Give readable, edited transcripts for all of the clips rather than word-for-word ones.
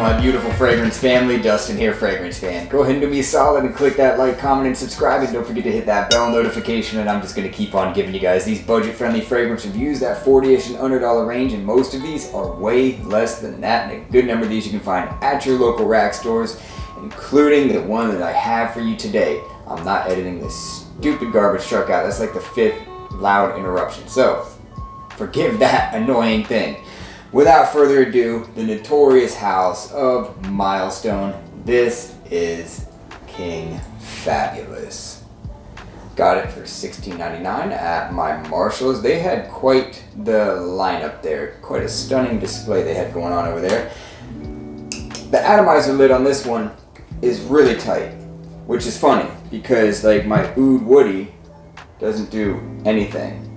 my beautiful fragrance family. Dustin here, fragrance fan. Go ahead and do me a solid and click that like, comment, and subscribe, and don't forget to hit that bell notification, and I'm just going to keep on giving you guys these budget-friendly fragrance reviews, that $40-ish and under dollar range, and most of these are way less than that, and a good number of these you can find at your local rack stores, including the one that I have for you today. I'm not editing this stupid garbage truck out. That's like the 5th loud interruption, so forgive that annoying thing. Without further ado, the notorious house of Milestone. This is King Fabulous. Got it for $16.99 at my Marshalls. They had quite the lineup there. Quite a stunning display they had going on over there. The atomizer lid on this one is really tight, which is funny because like my Oud Woody doesn't do anything.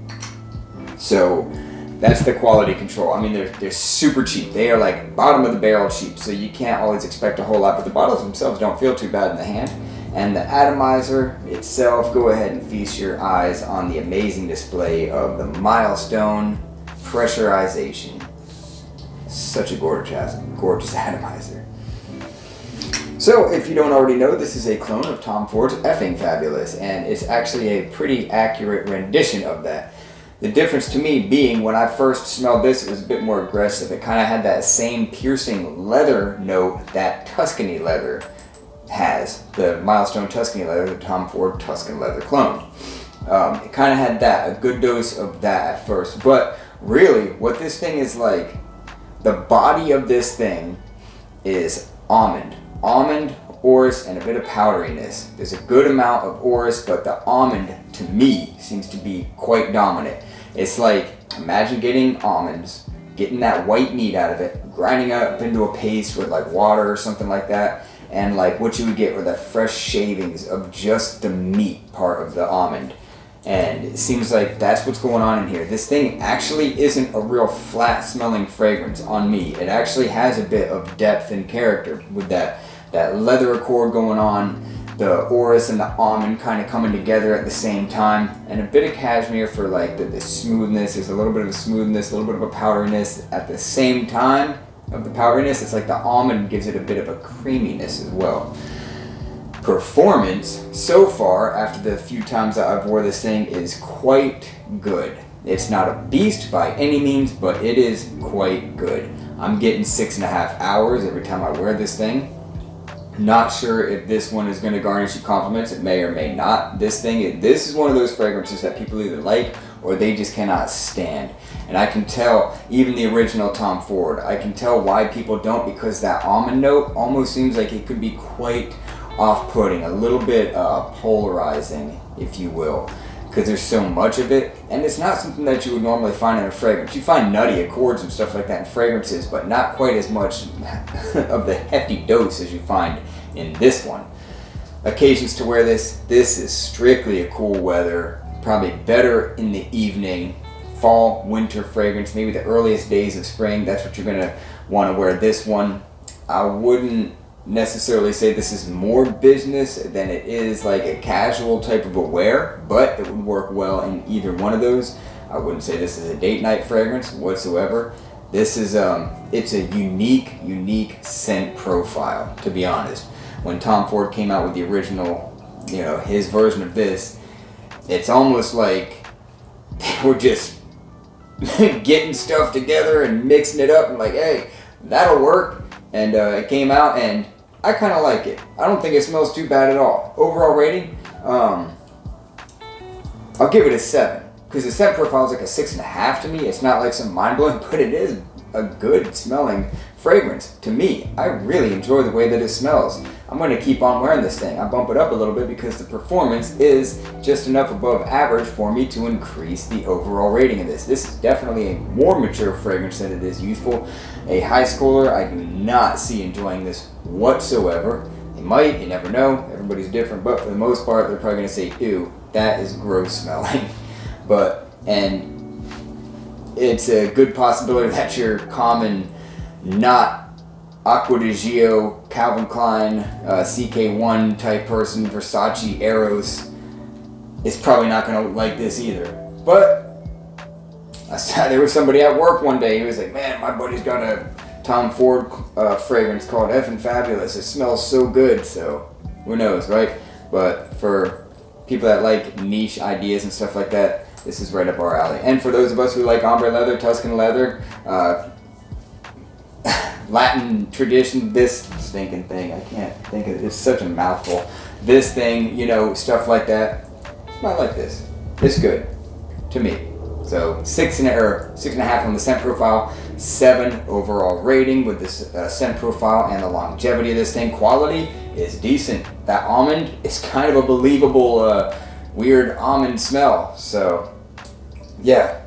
So that's the quality control. I mean, they're super cheap. They are like bottom of the barrel cheap, so you can't always expect a whole lot, but the bottles themselves don't feel too bad in the hand. And the atomizer itself, go ahead and feast your eyes on the amazing display of the Milestone pressurization. Such a gorgeous atomizer. So if you don't already know, this is a clone of Tom Ford's Effing Fabulous, and it's actually a pretty accurate rendition of that. The difference to me being when I first smelled this, it was a bit more aggressive. It kind of had that same piercing leather note that Tuscany leather has. The Milestone Tuscany leather, the Tom Ford Tuscan leather clone. It kind of had that, a good dose of that at first. But really, what this thing is like, the body of this thing is almond. Almond, orris, and a bit of powderiness. There's a good amount of orris, but the almond, to me, seems to be quite dominant. It's like, imagine getting almonds, getting that white meat out of it, grinding it up into a paste with like water or something like that, and like what you would get were the fresh shavings of just the meat part of the almond. And it seems like that's what's going on in here. This thing actually isn't a real flat smelling fragrance on me. It actually has a bit of depth and character with that leather accord going on, the orris and the almond kind of coming together at the same time, and a bit of cashmere for like the smoothness. There's a little bit of a smoothness, a little bit of a powderiness at the same time of the powderiness. It's like the almond gives it a bit of a creaminess as well. Performance so far after the few times that I've wore this thing is quite good. It's not a beast by any means, but it is quite good. I'm getting 6.5 hours every time I wear this thing. Not sure if this one is going to garnish you compliments. It may or may not. This is one of those fragrances that people either like or they just cannot stand. And I can tell, even the original Tom Ford, I can tell why people don't, because that almond note almost seems like it could be quite off-putting, a little bit polarizing, if you will, because there's so much of it, and it's not something that you would normally find in a fragrance. You find nutty accords and stuff like that in fragrances, but not quite as much of the hefty dose as you find in this one. Occasions to wear this is strictly a cool weather, probably better in the evening, fall, winter fragrance, maybe the earliest days of spring. That's what you're going to want to wear this one. I wouldn't necessarily say this is more business than it is like a casual type of a wear, but it would work well in either one of those. I wouldn't say this is a date night fragrance whatsoever. This is it's a unique scent profile, to be honest. When Tom Ford came out with the original, his version of this, it's almost like they were just getting stuff together and mixing it up and like, hey, that'll work. And it came out, and I kind of like it. I don't think it smells too bad at all. Overall rating, I'll give it a 7. Because the scent profile is like a 6.5 to me. It's not like some mind-blowing, but it is a good smelling fragrance. To me, I really enjoy the way that it smells. I'm going to keep on wearing this thing. I bump it up a little bit because the performance is just enough above average for me to increase the overall rating of this. This is definitely a more mature fragrance than it is youthful. A high schooler, I do not see enjoying this whatsoever. They might, you never know. Everybody's different, but for the most part, they're probably going to say, ew, that is gross smelling. And it's a good possibility that your common, not Acqua di Gio, Calvin Klein, CK1 type person, Versace, Eros, is probably not going to like this either. But there was somebody at work one day, he was like, man, my buddy's got a Tom Ford fragrance called Effin' Fabulous. It smells so good, so who knows, right? But for people that like niche ideas and stuff like that, this is right up our alley. And for those of us who like ombre leather, Tuscan leather, Latin tradition, this stinking thing, I can't think of it, it's such a mouthful. This thing, you know, stuff like that, I like this. It's good, to me. So 6.5 on the scent profile, 7 overall rating with this scent profile and the longevity of this thing. Quality is decent. That almond is kind of a believable, weird almond smell. So yeah,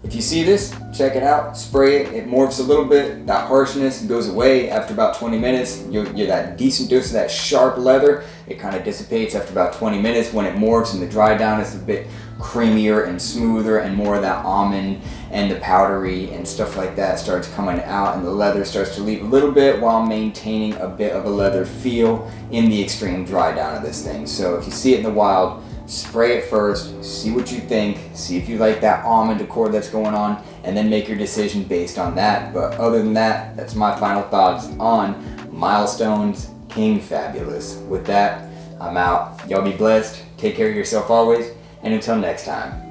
if you see this, check it out, spray it, it morphs a little bit, that harshness goes away after about 20 minutes, you're that decent dose of that sharp leather, it kind of dissipates after about 20 minutes. When it morphs and the dry down, it's a bit creamier and smoother, and more of that almond and the powdery and stuff like that starts coming out, and the leather starts to leave a little bit while maintaining a bit of a leather feel in the extreme dry down of this thing. So if you see it in the wild, spray it first, see what you think, see if you like that almond accord that's going on, and then make your decision based on that. But other than that, that's my final thoughts on Milestone's King Fabulous. With that, I'm out. Y'all be blessed, take care of yourself always, and until next time.